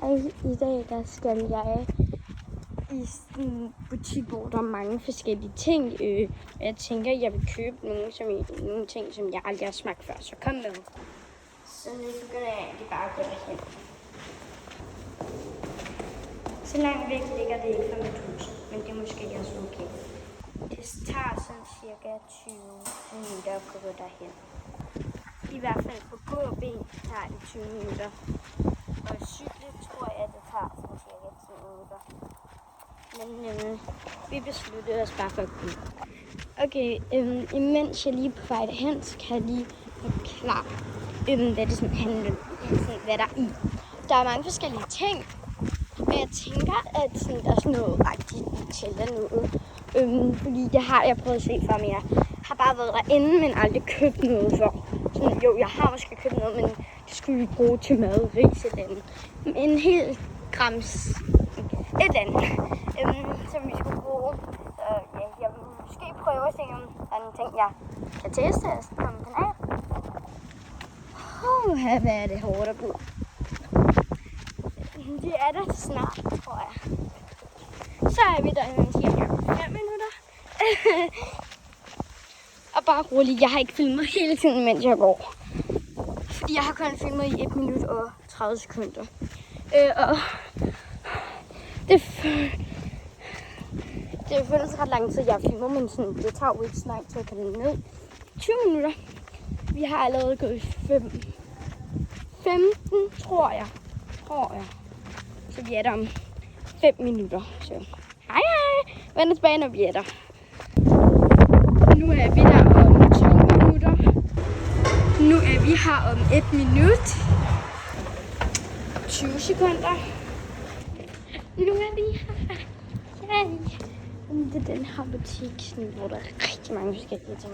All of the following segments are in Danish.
Hej, i dag der skal jeg i en butik, hvor der er mange forskellige ting. Jeg tænker, jeg vil købe nogle ting, som jeg aldrig har smagt før, så kom med. Så nu begynder jeg egentlig bare at gå derhen. Så langt væk ligger det ikke fra mit hus, men det er måske også okay. Det tager sådan cirka 20 minutter at gå derhen. I hvert fald på gåben tager det 20 minutter. Og cykle tror jeg, det tager sådan cirka 10 minutter. Men vi besluttede os bare for at gå. Okay, imens jeg lige er på vej derhen, så kan jeg lige forklare, hvad det sådan handler om, hvad der er i. Der er mange forskellige ting, og jeg tænker, at sådan, der er sådan noget rigtigt Nutella noget. Fordi det har jeg prøvet at se før, men jeg har bare været derinde, men aldrig købt noget før. Sådan, jo, jeg har måske købt noget, men det skulle vi bruge til mad, ris eller andet. En hel grams et eller andet, som vi skulle bruge. Så ja, jeg vil måske prøve at se, om der er nogle ting, jeg kan teste og komme den af. Hvad er det hårdt at gå. Det er der snart, tror jeg. Så er vi derinde cirka 5 minutter. Og bare roligt, jeg har ikke filmet hele tiden, mens jeg går. Fordi jeg har kun filmet i 1 minut og 30 sekunder. Og det føles ret lang tid, jeg filmer, men sådan, det tager jo ikke så lang tid at komme ned. 20 minutter. Vi har allerede gået 15, tror jeg. Så vi er der om 5 minutter. Så hej. Vend tilbage, når vi er der. Nu er vi der om 2 minutter. Nu er vi her om 1 minut. 20 sekunder. Nu er vi her. Yay. Det er den her butik, hvor der er rigtig mange forskellige ting.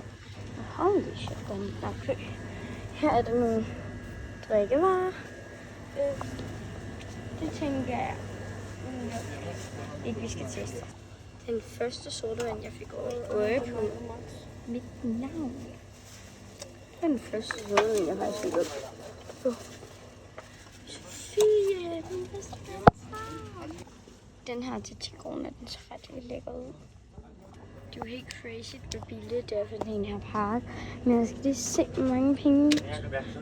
Holy shit, der er kø. Her er der nogle drikkevarer. Det tænker jeg ikke, vi skal teste. Den første sodavand, jeg fik øje på mit navn. Den første sodavand, jeg faktisk fik øje på. Sofie, den bedste danser. Den her til 10 kroner, den ser ret lækker ud. Det er jo helt crazy, hvor billigt det er for den her park. Men jeg skal lige se, hvor mange penge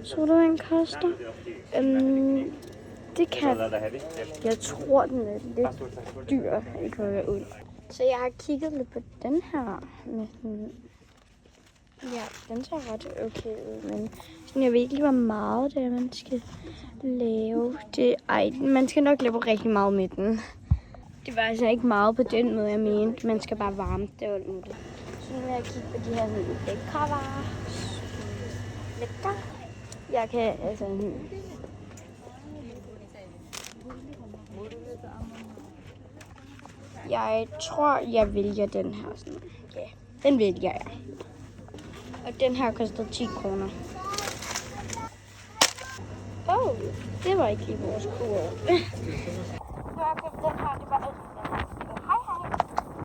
sodavand koster. Det kan... Jeg tror, den er lidt dyr, ikke at være ud. Så jeg har kigget lidt på den her. Med sådan... Ja, den ser ret okay ud, men sådan, jeg ved ikke lige, hvor meget det er, man skal lave. Man skal nok lave rigtig meget med den. Det var altså ikke meget på den måde, jeg mente. Man skal bare varme det og det. Så nu vil jeg kigge på de her lækre varer. Lækker. Jeg kan altså... Jeg tror, jeg vælger den her. Sådan. Ja, den vælger jeg. Og den her koster 10 kroner. Det var ikke lige vores kur.